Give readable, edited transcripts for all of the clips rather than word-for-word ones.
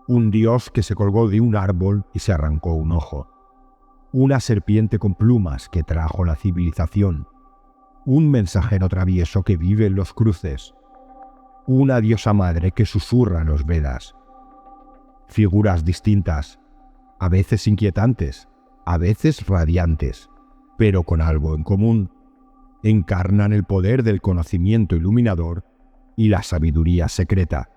un dios que se colgó de un árbol y se arrancó un ojo, una serpiente con plumas que trajo la civilización, un mensajero travieso que vive en los cruces, una diosa madre que susurra los Vedas. Figuras distintas, a veces inquietantes, a veces radiantes, pero con algo en común. Encarnan el poder del conocimiento iluminador y la sabiduría secreta.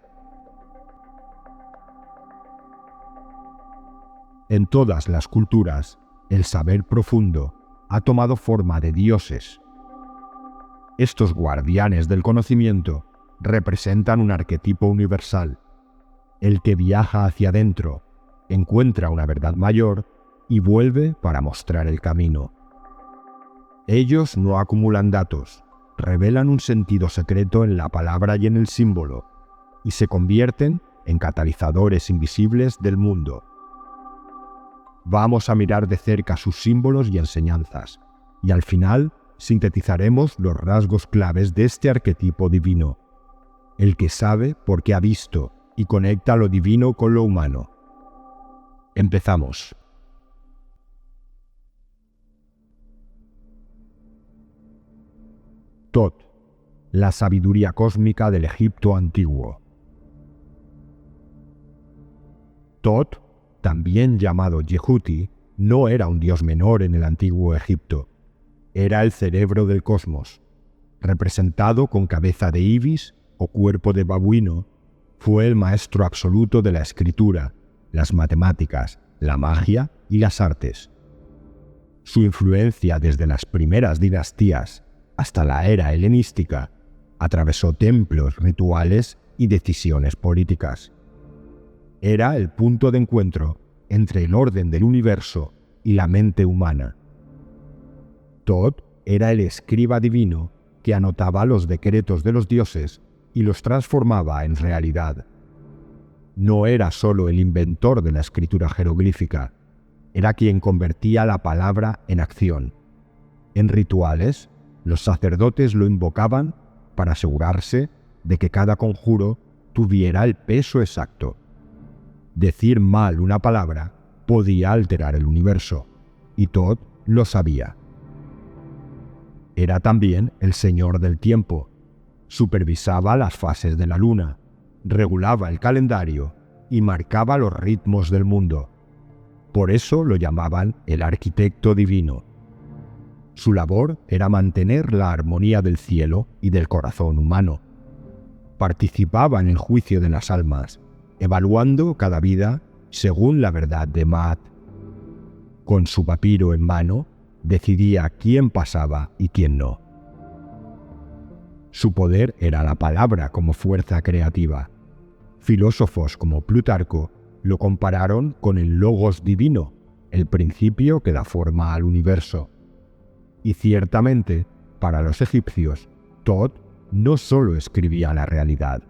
En todas las culturas, el saber profundo ha tomado forma de dioses. Estos guardianes del conocimiento representan un arquetipo universal, el que viaja hacia adentro, encuentra una verdad mayor y vuelve para mostrar el camino. Ellos no acumulan datos, revelan un sentido secreto en la palabra y en el símbolo, y se convierten en catalizadores invisibles del mundo. Vamos a mirar de cerca sus símbolos y enseñanzas, y al final sintetizaremos los rasgos claves de este arquetipo divino, el que sabe porque ha visto y conecta lo divino con lo humano. Empezamos. Tot, la sabiduría cósmica del Egipto antiguo. Tot, también llamado Yehuti, no era un dios menor en el antiguo Egipto. Era el cerebro del cosmos. Representado con cabeza de ibis o cuerpo de babuino, fue el maestro absoluto de la escritura, las matemáticas, la magia y las artes. Su influencia desde las primeras dinastías hasta la era helenística atravesó templos, rituales y decisiones políticas. Era el punto de encuentro entre el orden del universo y la mente humana. Tot era el escriba divino que anotaba los decretos de los dioses y los transformaba en realidad. No era solo el inventor de la escritura jeroglífica, era quien convertía la palabra en acción. En rituales, los sacerdotes lo invocaban para asegurarse de que cada conjuro tuviera el peso exacto. Decir mal una palabra podía alterar el universo, y Tot lo sabía. Era también el señor del tiempo. Supervisaba las fases de la luna, regulaba el calendario y marcaba los ritmos del mundo. Por eso lo llamaban el arquitecto divino. Su labor era mantener la armonía del cielo y del corazón humano. Participaba en el juicio de las almas, evaluando cada vida según la verdad de Maat. Con su papiro en mano, decidía quién pasaba y quién no. Su poder era la palabra como fuerza creativa. Filósofos como Plutarco lo compararon con el logos divino, el principio que da forma al universo. Y ciertamente, para los egipcios, Tot no solo escribía la realidad,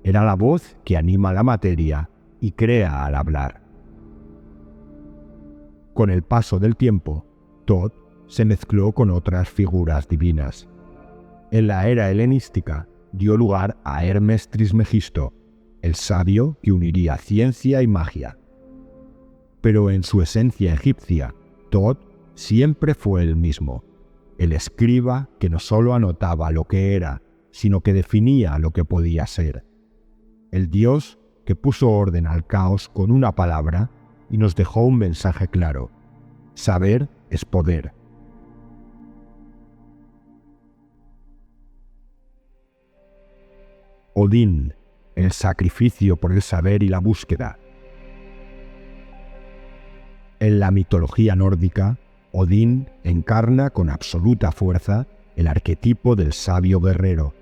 era la voz que anima la materia y crea al hablar. Con el paso del tiempo, Tot se mezcló con otras figuras divinas. En la era helenística dio lugar a Hermes Trismegisto, el sabio que uniría ciencia y magia. Pero en su esencia egipcia, Tot siempre fue el mismo, el escriba que no solo anotaba lo que era, sino que definía lo que podía ser. El dios que puso orden al caos con una palabra y nos dejó un mensaje claro: saber es poder. Odín, el sacrificio por el saber y la búsqueda. En la mitología nórdica, Odín encarna con absoluta fuerza el arquetipo del sabio guerrero.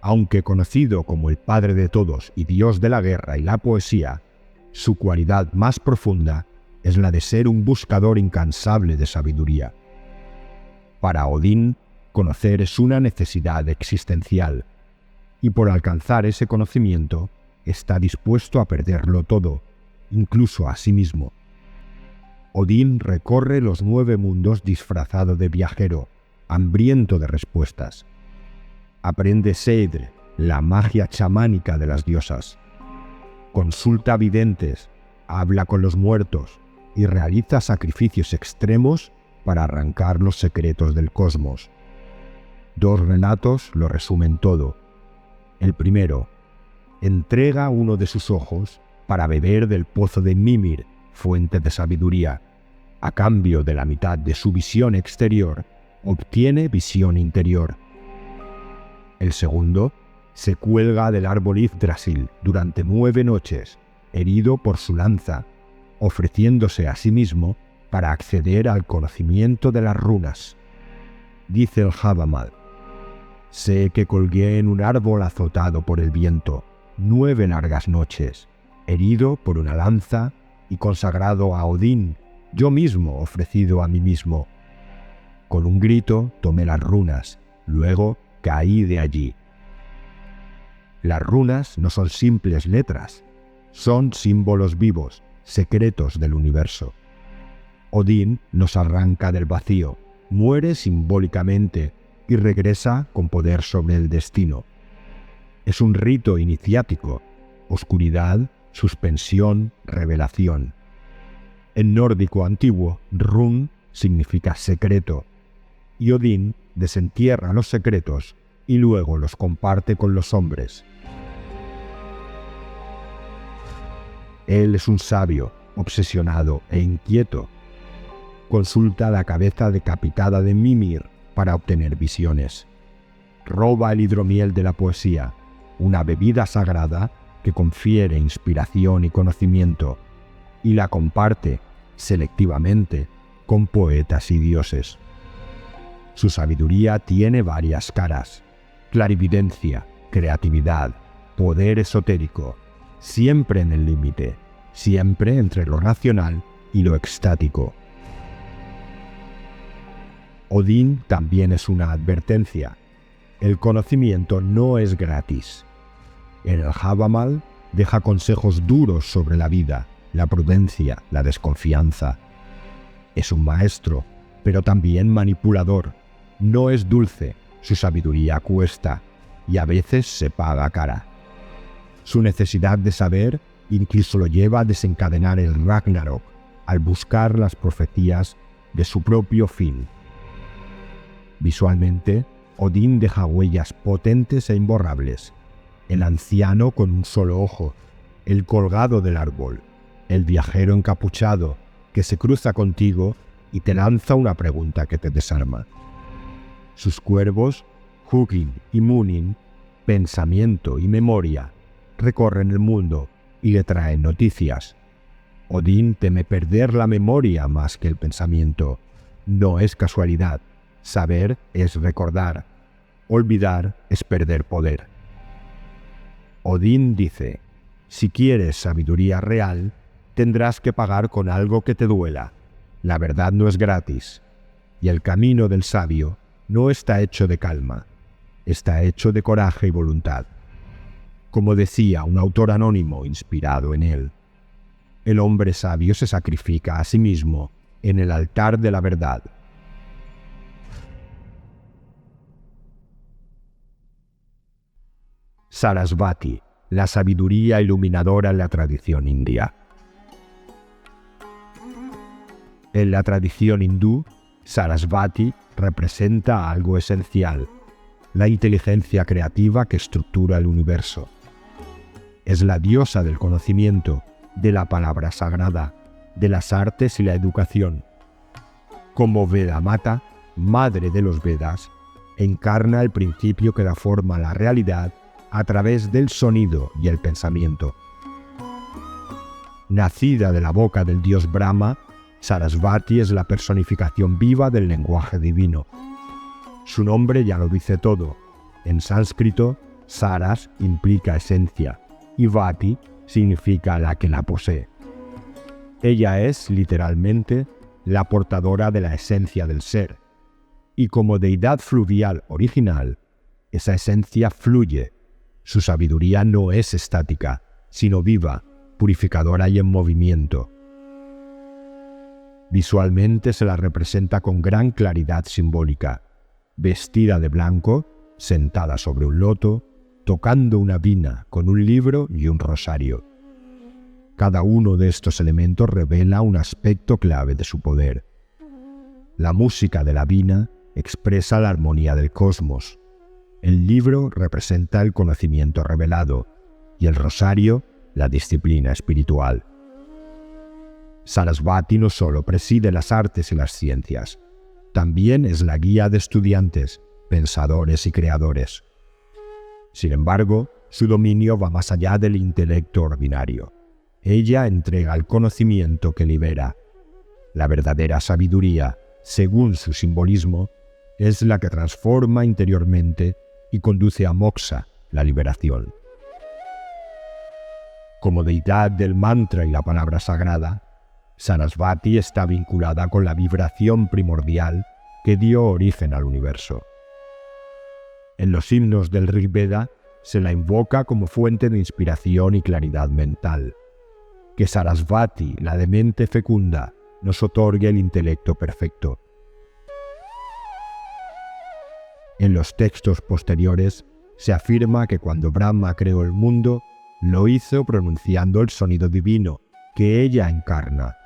Aunque conocido como el padre de todos y dios de la guerra y la poesía, su cualidad más profunda es la de ser un buscador incansable de sabiduría. Para Odín, conocer es una necesidad existencial, y por alcanzar ese conocimiento está dispuesto a perderlo todo, incluso a sí mismo. Odín recorre los 9 mundos disfrazado de viajero, hambriento de respuestas. Aprende Seidr, la magia chamánica de las diosas. consulta videntes, habla con los muertos y realiza sacrificios extremos para arrancar los secretos del cosmos. 2 relatos lo resumen todo. El primero, entrega uno de sus ojos para beber del pozo de Mimir, fuente de sabiduría. A cambio de la mitad de su visión exterior, obtiene visión interior. El segundo, se cuelga del árbol Yggdrasil durante 9 noches, herido por su lanza, ofreciéndose a sí mismo para acceder al conocimiento de las runas. Dice el Havamal: sé que colgué en un árbol azotado por el viento 9 largas noches, herido por una lanza y consagrado a Odín, yo mismo ofrecido a mí mismo. Con un grito tomé las runas, luego caí de allí. Las runas no son simples letras, son símbolos vivos, secretos del universo. Odín nos arranca del vacío, muere simbólicamente y regresa con poder sobre el destino. Es un rito iniciático, oscuridad, suspensión, revelación. En nórdico antiguo, Run significa secreto, y Odín desentierra los secretos y luego los comparte con los hombres. Él es un sabio, obsesionado e inquieto. Consulta la cabeza decapitada de Mimir para obtener visiones. Roba el hidromiel de la poesía, una bebida sagrada que confiere inspiración y conocimiento, y la comparte, selectivamente, con poetas y dioses. Su sabiduría tiene varias caras: clarividencia, creatividad, poder esotérico, siempre en el límite, siempre entre lo racional y lo extático. Odín también es una advertencia: el conocimiento no es gratis. En el Havamal deja consejos duros sobre la vida, la prudencia, la desconfianza. Es un maestro, pero también manipulador. No es dulce, su sabiduría cuesta, y a veces se paga cara. Su necesidad de saber incluso lo lleva a desencadenar el Ragnarok, al buscar las profecías de su propio fin. Visualmente, Odín deja huellas potentes e imborrables: el anciano con un solo ojo, el colgado del árbol, el viajero encapuchado que se cruza contigo y te lanza una pregunta que te desarma. Sus cuervos, Hugin y Munin, pensamiento y memoria, recorren el mundo y le traen noticias. Odín teme perder la memoria más que el pensamiento. No es casualidad. Saber es recordar. Olvidar es perder poder. Odín dice: si quieres sabiduría real, tendrás que pagar con algo que te duela. La verdad no es gratis. Y el camino del sabio no está hecho de calma, está hecho de coraje y voluntad. Como decía un autor anónimo inspirado en él, el hombre sabio se sacrifica a sí mismo en el altar de la verdad. Sarasvati, la sabiduría iluminadora en la tradición india. En la tradición hindú, Sarasvati representa algo esencial: la inteligencia creativa que estructura el universo. Es la diosa del conocimiento, de la palabra sagrada, de las artes y la educación. Como Vedamata, madre de los Vedas, encarna el principio que da forma a la realidad a través del sonido y el pensamiento. Nacida de la boca del dios Brahma, Sarasvati es la personificación viva del lenguaje divino. Su nombre ya lo dice todo. En sánscrito, Saras implica esencia y Vati significa la que la posee. Ella es, literalmente, la portadora de la esencia del ser, y como deidad fluvial original, esa esencia fluye. Su sabiduría no es estática, sino viva, purificadora y en movimiento. Visualmente se la representa con gran claridad simbólica, vestida de blanco, sentada sobre un loto, tocando una vina con un libro y un rosario. Cada uno de estos elementos revela un aspecto clave de su poder. La música de la vina expresa la armonía del cosmos. El libro representa el conocimiento revelado y el rosario la disciplina espiritual. Sarasvati no solo preside las artes y las ciencias, también es la guía de estudiantes, pensadores y creadores. Sin embargo, su dominio va más allá del intelecto ordinario. Ella entrega el conocimiento que libera. La verdadera sabiduría, según su simbolismo, es la que transforma interiormente y conduce a moksha, la liberación. Como deidad del mantra y la palabra sagrada, Sarasvati está vinculada con la vibración primordial que dio origen al universo. En los himnos del Rig Veda se la invoca como fuente de inspiración y claridad mental. Que Sarasvati, la de mente fecunda, nos otorgue el intelecto perfecto. En los textos posteriores se afirma que cuando Brahma creó el mundo, lo hizo pronunciando el sonido divino que ella encarna.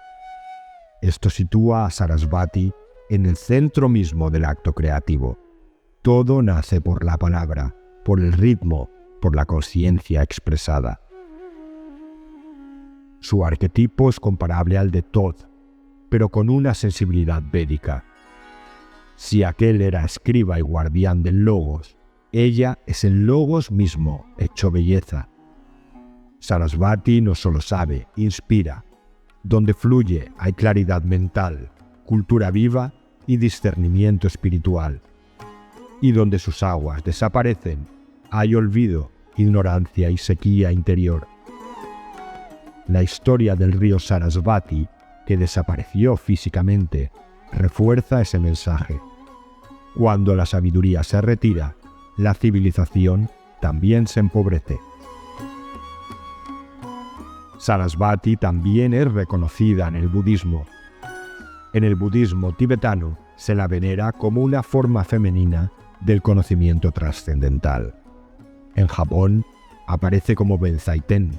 Esto sitúa a Sarasvati en el centro mismo del acto creativo. Todo nace por la palabra, por el ritmo, por la conciencia expresada. Su arquetipo es comparable al de Todd, pero con una sensibilidad védica. Si aquel era escriba y guardián del Logos, ella es el Logos mismo, hecho belleza. Sarasvati no solo sabe, inspira. Donde fluye hay claridad mental, cultura viva y discernimiento espiritual. Y donde sus aguas desaparecen, hay olvido, ignorancia y sequía interior. La historia del río Sarasvati, que desapareció físicamente, refuerza ese mensaje. Cuando la sabiduría se retira, la civilización también se empobrece. Sarasvati también es reconocida en el budismo. En el budismo tibetano se la venera como una forma femenina del conocimiento trascendental. En Japón aparece como Benzaiten,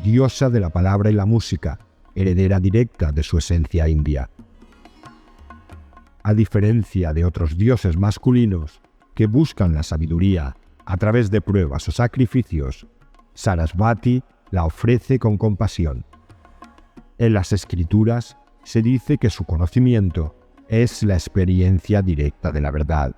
diosa de la palabra y la música, heredera directa de su esencia india. A diferencia de otros dioses masculinos que buscan la sabiduría a través de pruebas o sacrificios, Sarasvati la ofrece con compasión. En las escrituras se dice que su conocimiento es la experiencia directa de la verdad.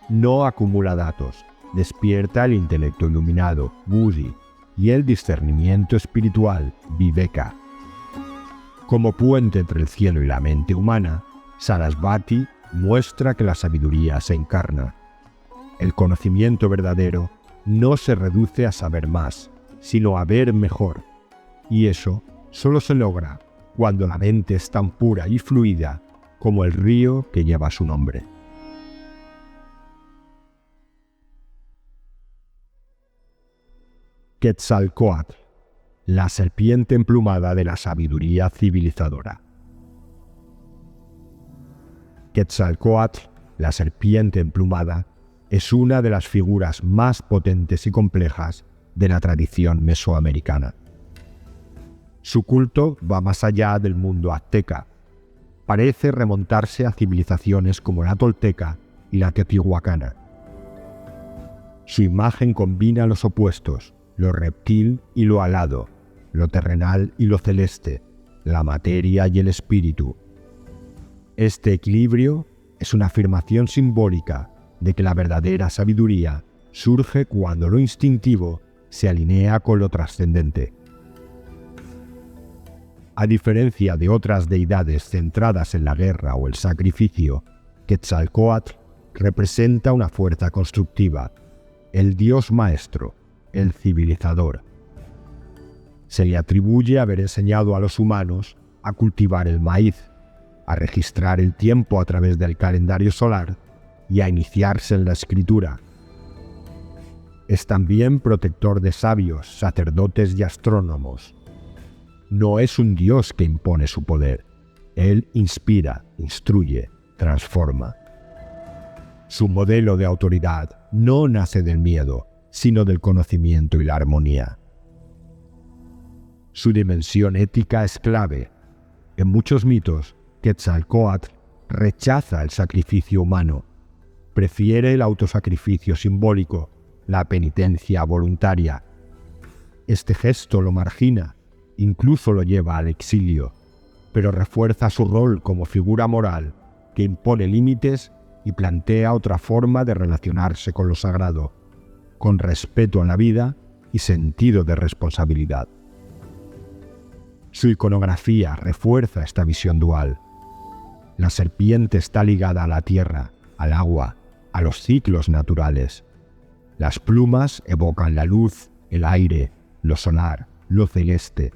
No acumula datos, despierta el intelecto iluminado, buddhi, y el discernimiento espiritual, viveka. Como puente entre el cielo y la mente humana, Sarasvati muestra que la sabiduría se encarna. El conocimiento verdadero no se reduce a saber más, sino a ver mejor. Y eso solo se logra cuando la mente es tan pura y fluida como el río que lleva su nombre. Quetzalcóatl, la serpiente emplumada de la sabiduría civilizadora. Quetzalcóatl, la serpiente emplumada, es una de las figuras más potentes y complejas de la tradición mesoamericana. Su culto va más allá del mundo azteca. Parece remontarse a civilizaciones como la tolteca y la teotihuacana. Su imagen combina los opuestos, lo reptil y lo alado, lo terrenal y lo celeste, la materia y el espíritu. Este equilibrio es una afirmación simbólica de que la verdadera sabiduría surge cuando lo instintivo se alinea con lo trascendente. A diferencia de otras deidades centradas en la guerra o el sacrificio, Quetzalcóatl representa una fuerza constructiva, el dios maestro, el civilizador. Se le atribuye haber enseñado a los humanos a cultivar el maíz, a registrar el tiempo a través del calendario solar y a iniciarse en la escritura. Es también protector de sabios, sacerdotes y astrónomos. No es un dios que impone su poder. Él inspira, instruye, transforma. Su modelo de autoridad no nace del miedo, sino del conocimiento y la armonía. Su dimensión ética es clave. En muchos mitos, Quetzalcóatl rechaza el sacrificio humano. Prefiere el autosacrificio simbólico, la penitencia voluntaria. Este gesto lo margina, incluso lo lleva al exilio, pero refuerza su rol como figura moral que impone límites y plantea otra forma de relacionarse con lo sagrado, con respeto a la vida y sentido de responsabilidad. Su iconografía refuerza esta visión dual. La serpiente está ligada a la tierra, al agua, a los ciclos naturales. Las plumas evocan la luz, el aire, lo solar, lo celeste.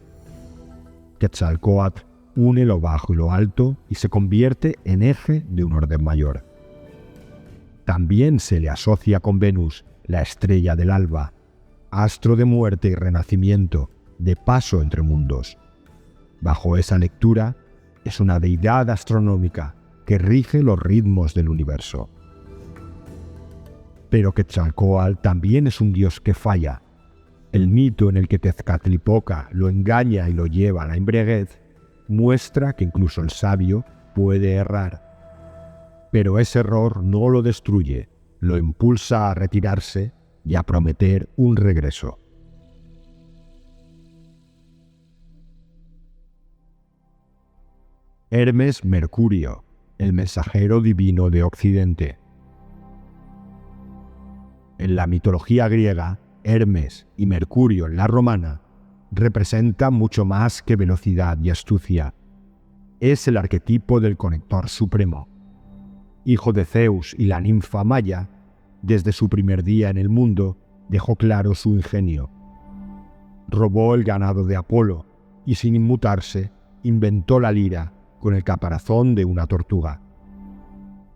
Quetzalcóatl une lo bajo y lo alto y se convierte en eje de un orden mayor. También se le asocia con Venus, la estrella del alba, astro de muerte y renacimiento, de paso entre mundos. Bajo esa lectura, es una deidad astronómica que rige los ritmos del universo. Pero Quetzalcóatl también es un dios que falla. El mito en el que Tezcatlipoca lo engaña y lo lleva a la embriaguez muestra que incluso el sabio puede errar. Pero ese error no lo destruye, lo impulsa a retirarse y a prometer un regreso. Hermes Mercurio, el mensajero divino de Occidente. En la mitología griega, Hermes y Mercurio en la romana representan mucho más que velocidad y astucia. Es el arquetipo del conector supremo. Hijo de Zeus y la ninfa Maya, desde su primer día en el mundo dejó claro su ingenio. Robó el ganado de Apolo y sin inmutarse inventó la lira con el caparazón de una tortuga.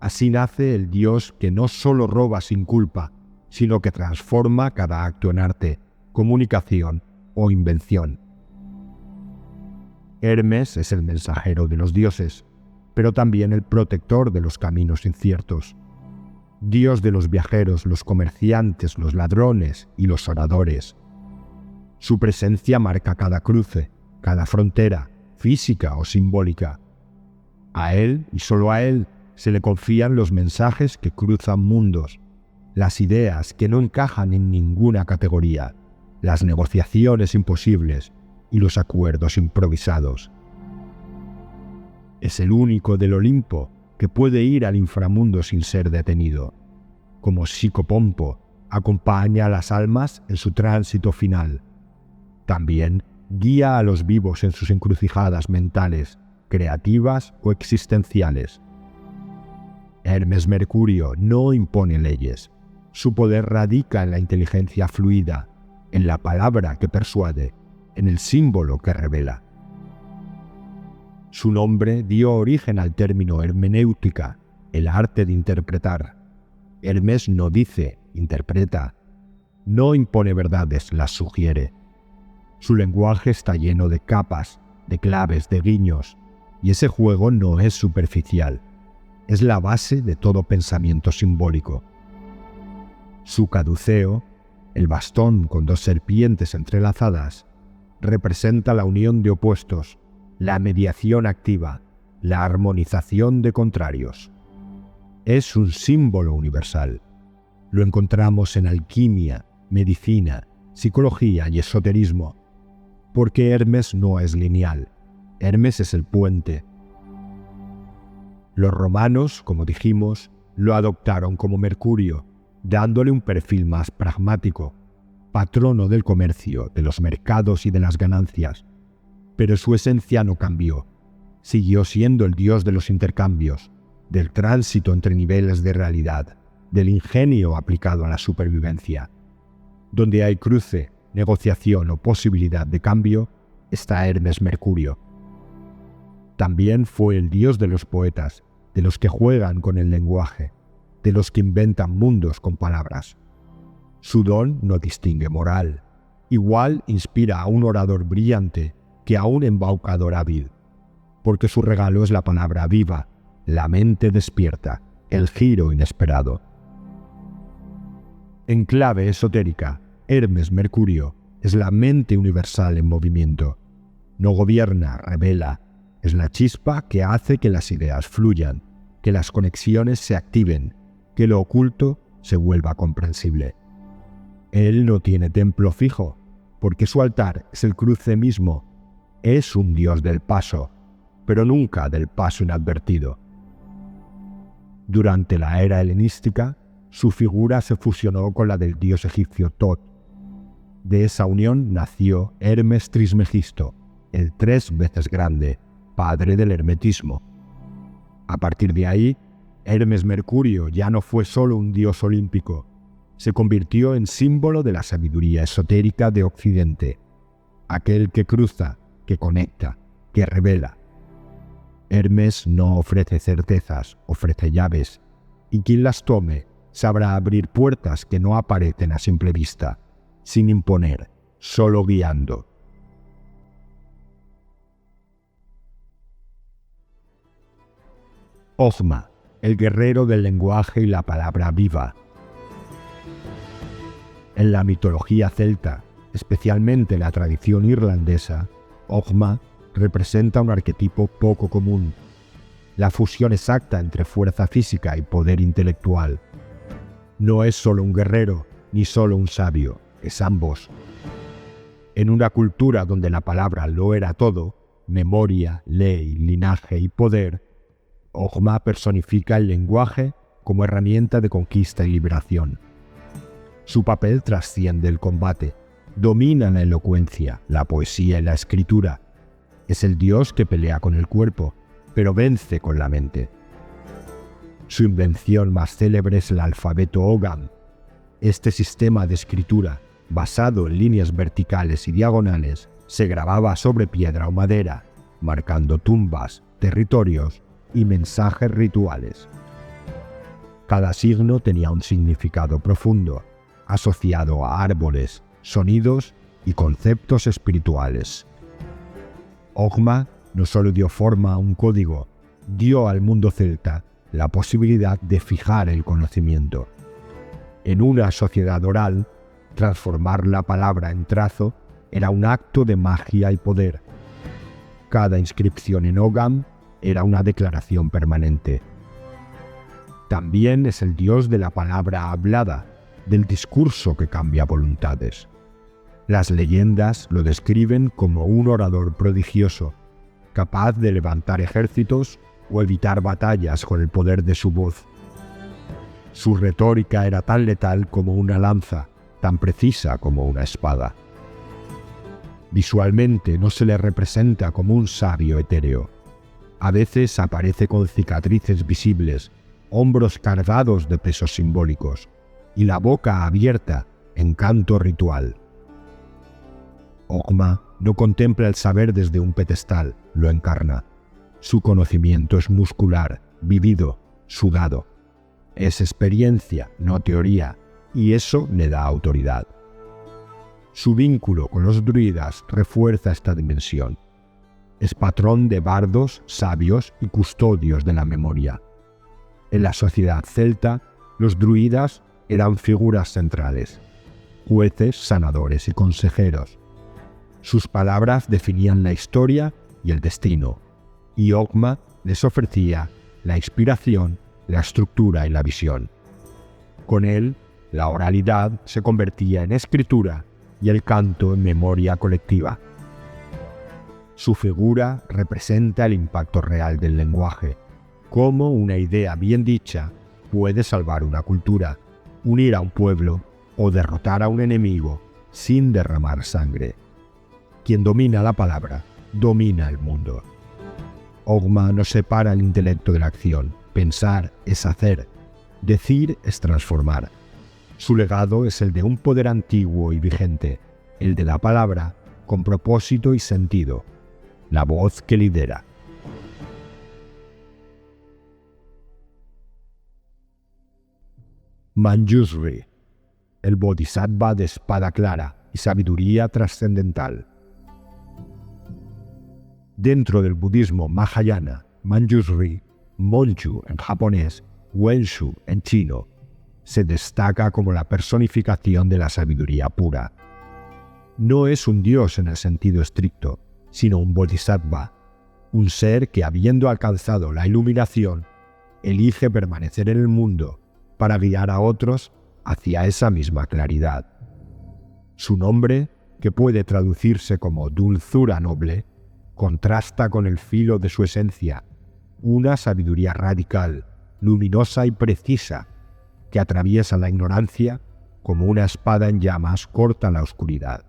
Así nace el dios que no solo roba sin culpa, sino que transforma cada acto en arte, comunicación o invención. Hermes es el mensajero de los dioses, pero también el protector de los caminos inciertos. Dios de los viajeros, los comerciantes, los ladrones y los oradores. Su presencia marca cada cruce, cada frontera, física o simbólica. A él, y solo a él, se le confían los mensajes que cruzan mundos, las ideas que no encajan en ninguna categoría, las negociaciones imposibles y los acuerdos improvisados. Es el único del Olimpo que puede ir al inframundo sin ser detenido. Como Psicopompo, acompaña a las almas en su tránsito final. También guía a los vivos en sus encrucijadas mentales, creativas o existenciales. Hermes Mercurio no impone leyes. Su poder radica en la inteligencia fluida, en la palabra que persuade, en el símbolo que revela. Su nombre dio origen al término hermenéutica, el arte de interpretar. Hermes no dice, interpreta. No impone verdades, las sugiere. Su lenguaje está lleno de capas, de claves, de guiños, y ese juego no es superficial. Es la base de todo pensamiento simbólico. Su caduceo, el bastón con dos serpientes entrelazadas, representa la unión de opuestos, la mediación activa, la armonización de contrarios. Es un símbolo universal. Lo encontramos en alquimia, medicina, psicología y esoterismo, porque Hermes no es lineal. Hermes es el puente. Los romanos, como dijimos, lo adoptaron como Mercurio, dándole un perfil más pragmático, patrono del comercio, de los mercados y de las ganancias. Pero su esencia no cambió. Siguió siendo el dios de los intercambios, del tránsito entre niveles de realidad, del ingenio aplicado a la supervivencia. Donde hay cruce, negociación o posibilidad de cambio, está Hermes Mercurio. También fue el dios de los poetas, de los que juegan con el lenguaje, de los que inventan mundos con palabras. Su don no distingue moral. Igual inspira a un orador brillante que a un embaucador hábil, porque su regalo es la palabra viva, la mente despierta, el giro inesperado. En clave esotérica, Hermes Mercurio es la mente universal en movimiento, no gobierna, revela. Es la chispa que hace que las ideas fluyan, que las conexiones se activen, que lo oculto se vuelva comprensible. Él no tiene templo fijo, porque su altar es el cruce mismo. Es un dios del paso, pero nunca del paso inadvertido. Durante la era helenística, su figura se fusionó con la del dios egipcio Tot. De esa unión nació Hermes Trismegisto, el 3 veces grande, padre del hermetismo. A partir de ahí, Hermes Mercurio ya no fue solo un dios olímpico, se convirtió en símbolo de la sabiduría esotérica de Occidente, aquel que cruza, que conecta, que revela. Hermes no ofrece certezas, ofrece llaves, y quien las tome sabrá abrir puertas que no aparecen a simple vista, sin imponer, solo guiando. Ogma, el guerrero del lenguaje y la palabra viva. En la mitología celta, especialmente en la tradición irlandesa, Ogma representa un arquetipo poco común, la fusión exacta entre fuerza física y poder intelectual. No es solo un guerrero, ni solo un sabio, es ambos. En una cultura donde la palabra lo era todo, memoria, ley, linaje y poder, Ogma personifica el lenguaje como herramienta de conquista y liberación. Su papel trasciende el combate, domina la elocuencia, la poesía y la escritura. Es el dios que pelea con el cuerpo, pero vence con la mente. Su invención más célebre es el alfabeto Ogam. Este sistema de escritura, basado en líneas verticales y diagonales, se grababa sobre piedra o madera, marcando tumbas, territorios y mensajes rituales. Cada signo tenía un significado profundo, asociado a árboles, sonidos y conceptos espirituales. Ogma no solo dio forma a un código, dio al mundo celta la posibilidad de fijar el conocimiento. En una sociedad oral, transformar la palabra en trazo era un acto de magia y poder. Cada inscripción en Ogam era una declaración permanente. También es el dios de la palabra hablada, del discurso que cambia voluntades. Las leyendas lo describen como un orador prodigioso, capaz de levantar ejércitos o evitar batallas con el poder de su voz. Su retórica era tan letal como una lanza, tan precisa como una espada. Visualmente no se le representa como un sabio etéreo. A veces aparece con cicatrices visibles, hombros cargados de pesos simbólicos y la boca abierta en canto ritual. Ogma no contempla el saber desde un pedestal, lo encarna. Su conocimiento es muscular, vivido, sudado. Es experiencia, no teoría, y eso le da autoridad. Su vínculo con los druidas refuerza esta dimensión. Es patrón de bardos, sabios y custodios de la memoria. En la sociedad celta, los druidas eran figuras centrales, jueces, sanadores y consejeros. Sus palabras definían la historia y el destino, y Ogma les ofrecía la inspiración, la estructura y la visión. Con él, la oralidad se convertía en escritura y el canto en memoria colectiva. Su figura representa el impacto real del lenguaje, cómo una idea bien dicha puede salvar una cultura, unir a un pueblo o derrotar a un enemigo sin derramar sangre. Quien domina la palabra, domina el mundo. Ogma no separa el intelecto de la acción. Pensar es hacer. Decir es transformar. Su legado es el de un poder antiguo y vigente, el de la palabra con propósito y sentido, la voz que lidera. Manjushri, el bodhisattva de espada clara y sabiduría trascendental. Dentro del budismo Mahayana, Manjushri, Monju en japonés, Wenshu en chino, se destaca como la personificación de la sabiduría pura. No es un dios en el sentido estricto, sino un bodhisattva, un ser que, habiendo alcanzado la iluminación, elige permanecer en el mundo para guiar a otros hacia esa misma claridad. Su nombre, que puede traducirse como dulzura noble, contrasta con el filo de su esencia, una sabiduría radical, luminosa y precisa, que atraviesa la ignorancia como una espada en llamas corta la oscuridad.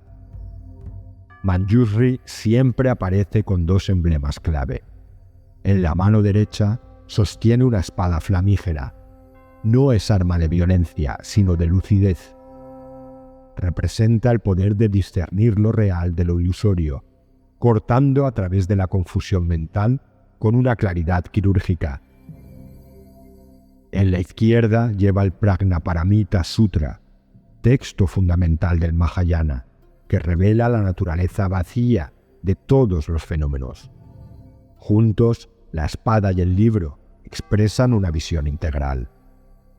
Manjushri siempre aparece con dos emblemas clave. En la mano derecha sostiene una espada flamígera. No es arma de violencia, sino de lucidez. Representa el poder de discernir lo real de lo ilusorio, cortando a través de la confusión mental con una claridad quirúrgica. En la izquierda lleva el Prajnaparamita Sutra, texto fundamental del Mahayana, que revela la naturaleza vacía de todos los fenómenos. Juntos, la espada y el libro expresan una visión integral.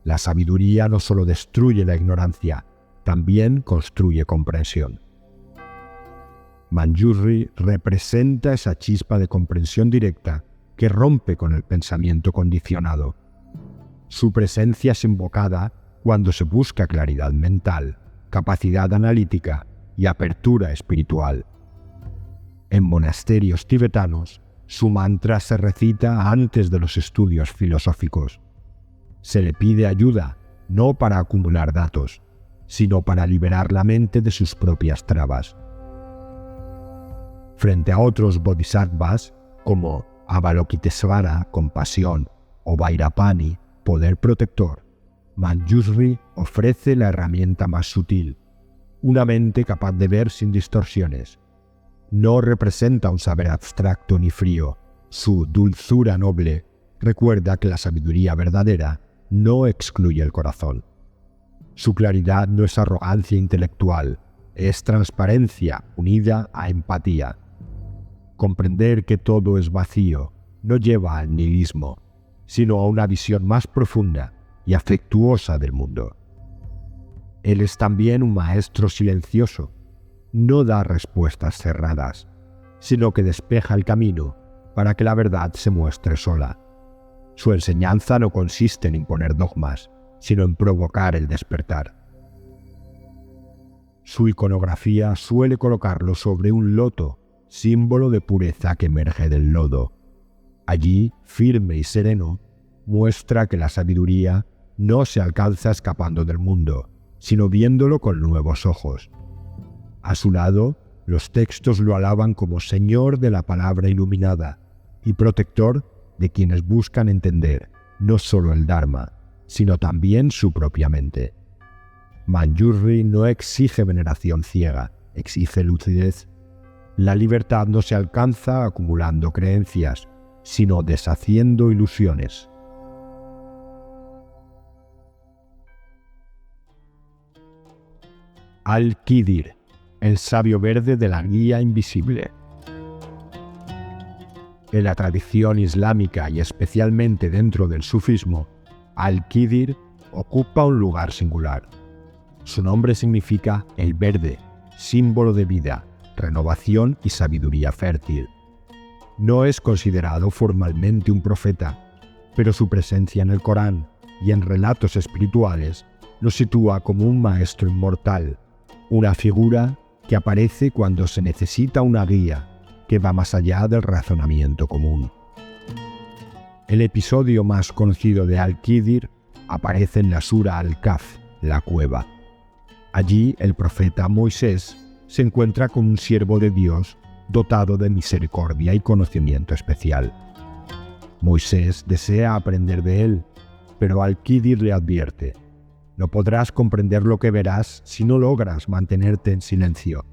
La sabiduría no solo destruye la ignorancia, también construye comprensión. Manjushri representa esa chispa de comprensión directa que rompe con el pensamiento condicionado. Su presencia es invocada cuando se busca claridad mental, capacidad analítica y apertura espiritual. En monasterios tibetanos, su mantra se recita antes de los estudios filosóficos. Se le pide ayuda no para acumular datos, sino para liberar la mente de sus propias trabas. Frente a otros bodhisattvas, como Avalokitesvara, compasión, o Vairapani, poder protector, Manjushri ofrece la herramienta más sutil, una mente capaz de ver sin distorsiones. No representa un saber abstracto ni frío. Su dulzura noble recuerda que la sabiduría verdadera no excluye el corazón. Su claridad no es arrogancia intelectual, es transparencia unida a empatía. Comprender que todo es vacío no lleva al nihilismo, sino a una visión más profunda y afectuosa del mundo. Él es también un maestro silencioso. No da respuestas cerradas, sino que despeja el camino para que la verdad se muestre sola. Su enseñanza no consiste en imponer dogmas, sino en provocar el despertar. Su iconografía suele colocarlo sobre un loto, símbolo de pureza que emerge del lodo. Allí, firme y sereno, muestra que la sabiduría no se alcanza escapando del mundo, sino viéndolo con nuevos ojos. A su lado, los textos lo alaban como Señor de la palabra iluminada y protector de quienes buscan entender no solo el Dharma, sino también su propia mente. Manjushri no exige veneración ciega, exige lucidez. La libertad no se alcanza acumulando creencias, sino deshaciendo ilusiones. Al-Qidir, el sabio verde de la guía invisible. En la tradición islámica y especialmente dentro del sufismo, Al-Qidir ocupa un lugar singular. Su nombre significa el verde, símbolo de vida, renovación y sabiduría fértil. No es considerado formalmente un profeta, pero su presencia en el Corán y en relatos espirituales lo sitúa como un maestro inmortal, una figura que aparece cuando se necesita una guía que va más allá del razonamiento común. El episodio más conocido de Al-Qidir aparece en la Sura Al-Kahf, la cueva. Allí el profeta Moisés se encuentra con un siervo de Dios dotado de misericordia y conocimiento especial. Moisés desea aprender de él, pero Al-Qidir le advierte: no podrás comprender lo que verás si no logras mantenerte en silencio.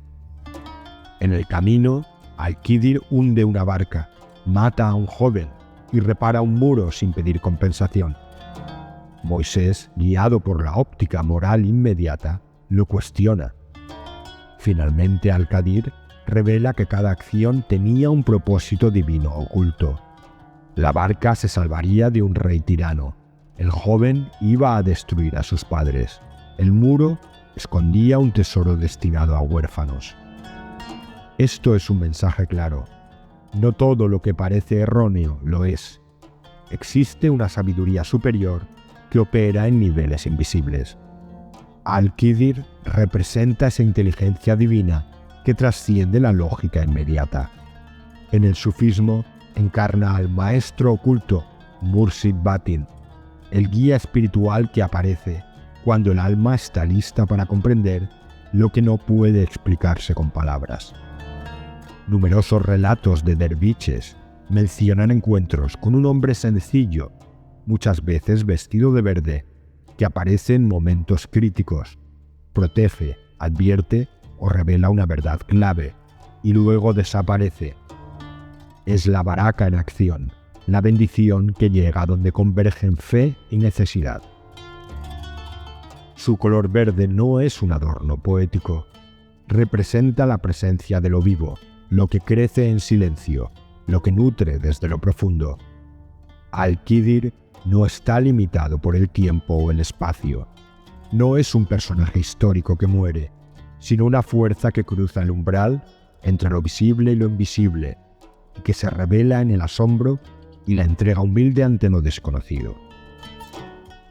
En el camino, Al-Qidir hunde una barca, mata a un joven y repara un muro sin pedir compensación. Moisés, guiado por la óptica moral inmediata, lo cuestiona. Finalmente, Al-Qidir revela que cada acción tenía un propósito divino oculto. La barca se salvaría de un rey tirano. El joven iba a destruir a sus padres. El muro escondía un tesoro destinado a huérfanos. Esto es un mensaje claro. No todo lo que parece erróneo lo es. Existe una sabiduría superior que opera en niveles invisibles. Al-Qidir representa esa inteligencia divina que trasciende la lógica inmediata. En el sufismo encarna al maestro oculto, Murshid Batin, el guía espiritual que aparece cuando el alma está lista para comprender lo que no puede explicarse con palabras. Numerosos relatos de derviches mencionan encuentros con un hombre sencillo, muchas veces vestido de verde, que aparece en momentos críticos, protege, advierte o revela una verdad clave y luego desaparece. Es la baraka en acción, la bendición que llega donde convergen fe y necesidad. Su color verde no es un adorno poético, representa la presencia de lo vivo, lo que crece en silencio, lo que nutre desde lo profundo. Al-Qidir no está limitado por el tiempo o el espacio. No es un personaje histórico que muere, sino una fuerza que cruza el umbral entre lo visible y lo invisible, y que se revela en el asombro y la entrega humilde ante lo desconocido.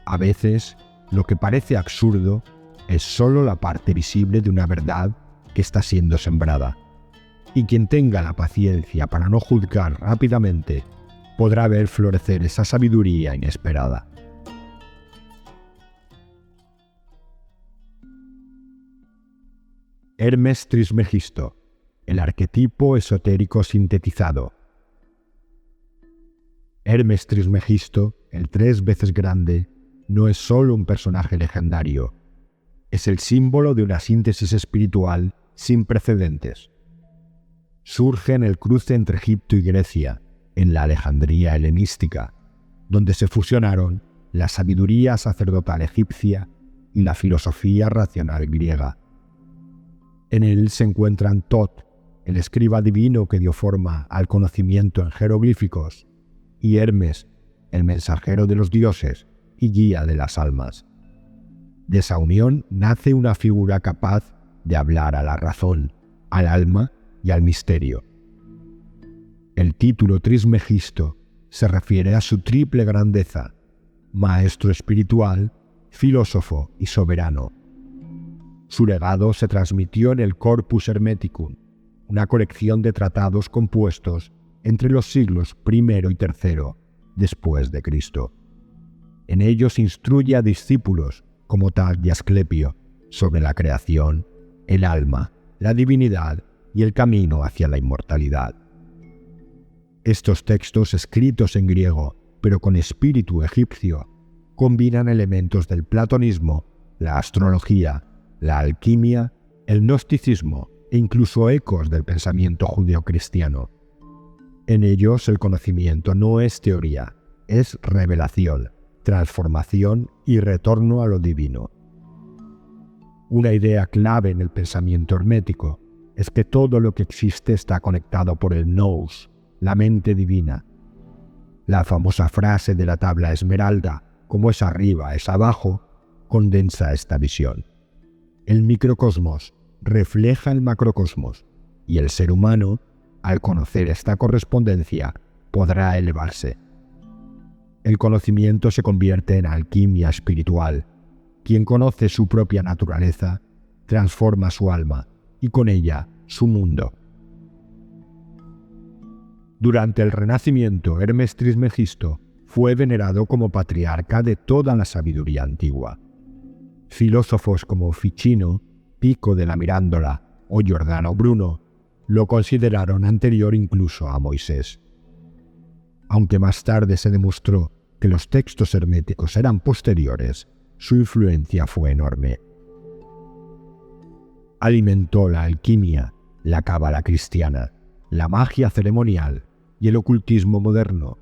A veces, lo que parece absurdo es solo la parte visible de una verdad que está siendo sembrada, y quien tenga la paciencia para no juzgar rápidamente podrá ver florecer esa sabiduría inesperada. Hermes Trismegisto, el arquetipo esotérico sintetizado. Hermes Trismegisto, el 3 veces grande, no es solo un personaje legendario, es el símbolo de una síntesis espiritual sin precedentes. Surge en el cruce entre Egipto y Grecia, en la Alejandría helenística, donde se fusionaron la sabiduría sacerdotal egipcia y la filosofía racional griega. En él se encuentran Tot, el escriba divino que dio forma al conocimiento en jeroglíficos, y Hermes, el mensajero de los dioses y guía de las almas. De esa unión nace una figura capaz de hablar a la razón, al alma y al misterio. El título Trismegisto se refiere a su triple grandeza: maestro espiritual, filósofo y soberano. Su legado se transmitió en el Corpus Hermeticum, una colección de tratados compuestos entre los siglos I y III después de Cristo. En ellos instruye a discípulos como Tal y Asclepio sobre la creación, el alma, la divinidad y el camino hacia la inmortalidad. Estos textos, escritos en griego, pero con espíritu egipcio, combinan elementos del platonismo, la astrología, la alquimia, el gnosticismo e incluso ecos del pensamiento judeocristiano. En ellos el conocimiento no es teoría, es revelación, transformación y retorno a lo divino. Una idea clave en el pensamiento hermético es que todo lo que existe está conectado por el nous, la mente divina. La famosa frase de la tabla esmeralda, como es arriba es abajo, condensa esta visión. El microcosmos refleja el macrocosmos, y el ser humano, al conocer esta correspondencia, podrá elevarse. El conocimiento se convierte en alquimia espiritual. Quien conoce su propia naturaleza, transforma su alma, y con ella su mundo. Durante el Renacimiento, Hermes Trismegisto fue venerado como patriarca de toda la sabiduría antigua. Filósofos como Ficino, Pico de la Mirandola o Giordano Bruno lo consideraron anterior incluso a Moisés. Aunque más tarde se demostró que los textos herméticos eran posteriores, su influencia fue enorme. Alimentó la alquimia, la cábala cristiana, la magia ceremonial y el ocultismo moderno.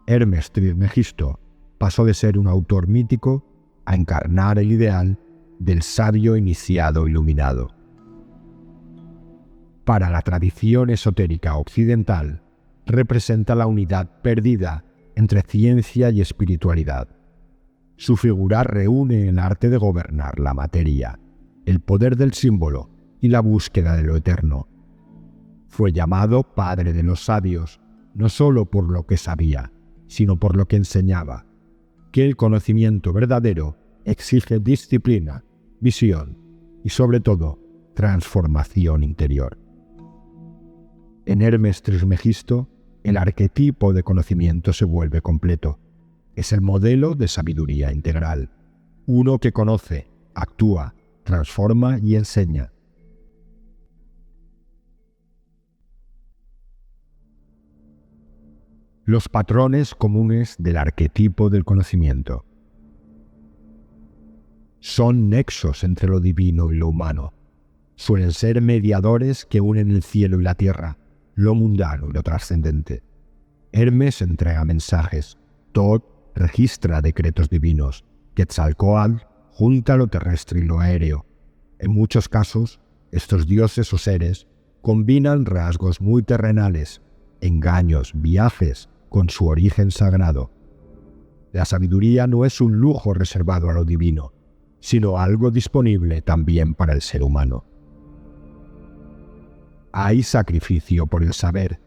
Hermes Trismegisto pasó de ser un autor mítico a encarnar el ideal del sabio iniciado iluminado. Para la tradición esotérica occidental, representa la unidad perdida entre ciencia y espiritualidad. Su figura reúne el arte de gobernar la materia, el poder del símbolo y la búsqueda de lo eterno. Fue llamado padre de los sabios, no solo por lo que sabía, sino por lo que enseñaba, que el conocimiento verdadero exige disciplina, visión y, sobre todo, transformación interior. En Hermes Trismegisto, el arquetipo de conocimiento se vuelve completo. Es el modelo de sabiduría integral, uno que conoce, actúa, transforma y enseña. Los patrones comunes del arquetipo del conocimiento. Son nexos entre lo divino y lo humano. Suelen ser mediadores que unen el cielo y la tierra, lo mundano y lo trascendente. Hermes entrega mensajes, Thoth registra decretos divinos, Quetzalcóatl junta lo terrestre y lo aéreo. En muchos casos, estos dioses o seres combinan rasgos muy terrenales, engaños, viajes, con su origen sagrado. La sabiduría no es un lujo reservado a lo divino, sino algo disponible también para el ser humano. Hay sacrificio por el saber,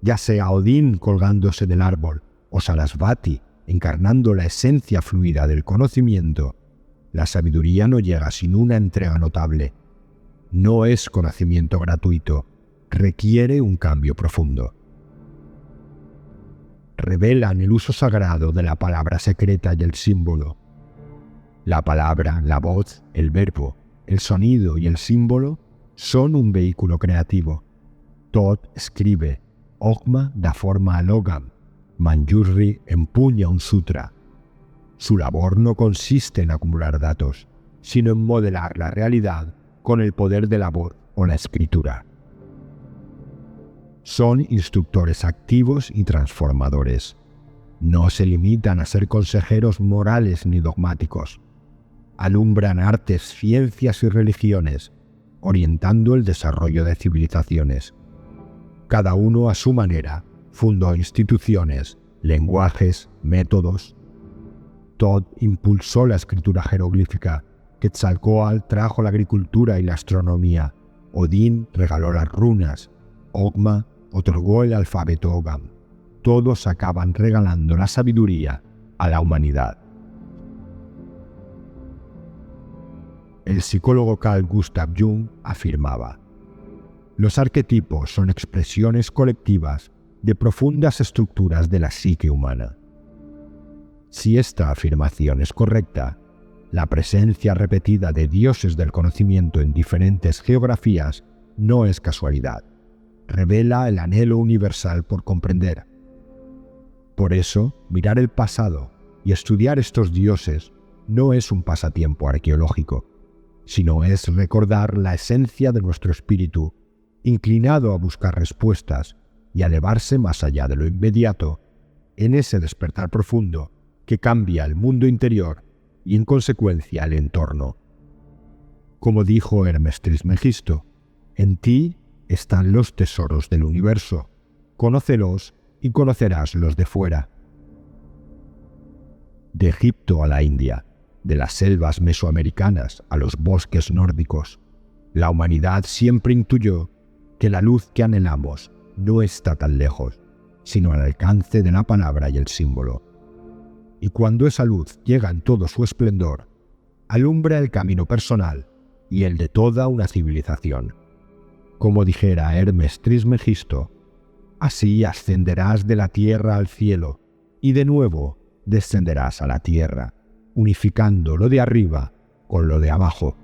ya sea Odín colgándose del árbol o Sarasvati encarnando la esencia fluida del conocimiento. La sabiduría no llega sin una entrega notable. No es conocimiento gratuito, requiere un cambio profundo. Revelan el uso sagrado de la palabra secreta y el símbolo. La palabra, la voz, el verbo, el sonido y el símbolo son un vehículo creativo. Thoth escribe, Ogma da forma a Logam, Manjusri empuña un sutra. Su labor no consiste en acumular datos, sino en modelar la realidad con el poder de la voz o la escritura. Son instructores activos y transformadores. No se limitan a ser consejeros morales ni dogmáticos. Alumbran artes, ciencias y religiones, orientando el desarrollo de civilizaciones. Cada uno a su manera fundó instituciones, lenguajes, métodos. Thoth impulsó la escritura jeroglífica, Quetzalcóatl trajo la agricultura y la astronomía, Odín regaló las runas, Ogma otorgó el alfabeto Ogam. Todos acaban regalando la sabiduría a la humanidad. El psicólogo Carl Gustav Jung afirmaba: los arquetipos son expresiones colectivas de profundas estructuras de la psique humana. Si esta afirmación es correcta, la presencia repetida de dioses del conocimiento en diferentes geografías no es casualidad. Revela el anhelo universal por comprender. Por eso, mirar el pasado y estudiar estos dioses no es un pasatiempo arqueológico, sino es recordar la esencia de nuestro espíritu, inclinado a buscar respuestas y a elevarse más allá de lo inmediato, en ese despertar profundo que cambia el mundo interior y en consecuencia el entorno. Como dijo Hermes Trismegisto, en ti están los tesoros del universo, conócelos y conocerás los de fuera. De Egipto a la India, de las selvas mesoamericanas a los bosques nórdicos, la humanidad siempre intuyó que la luz que anhelamos no está tan lejos, sino al alcance de la palabra y el símbolo. Y cuando esa luz llega en todo su esplendor, alumbra el camino personal y el de toda una civilización. Como dijera Hermes Trismegisto, así ascenderás de la tierra al cielo y de nuevo descenderás a la tierra, unificando lo de arriba con lo de abajo.